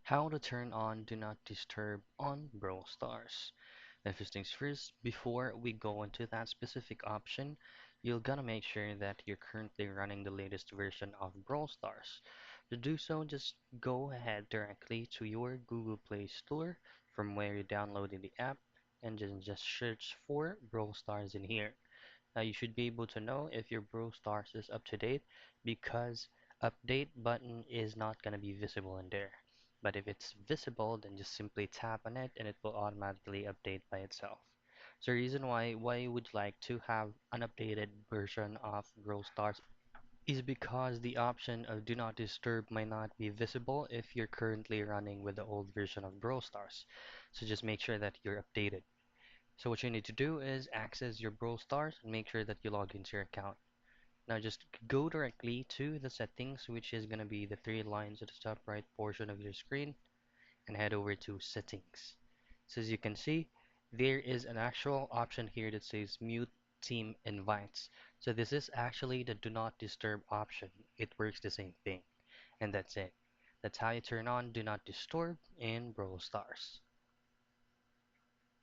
How to turn on Do Not Disturb on Brawl Stars. Now, first things first, before we go into that specific option, you're gonna make sure that you're currently running the latest version of Brawl Stars. To do so, just go ahead directly to your Google Play Store from where you downloaded the app and just search for Brawl Stars in here. Now you should be able to know if your Brawl Stars is up to date because update button is not going to be visible in there. But if it's visible, then just simply tap on it and it will automatically update by itself. So the reason why you would like to have an updated version of Brawl Stars is because the option of Do Not Disturb might not be visible if you're currently running with the old version of Brawl Stars. So just make sure that you're updated. So what you need to do is access your Brawl Stars and make sure that you log into your account. Now just go directly to the settings, which is going to be the three lines at the top right portion of your screen, and head over to settings. So as you can see, there is an actual option here that says mute team invites. So this is actually the do not disturb option. It works the same thing, and that's it. That's how you turn on do not disturb in Brawl Stars.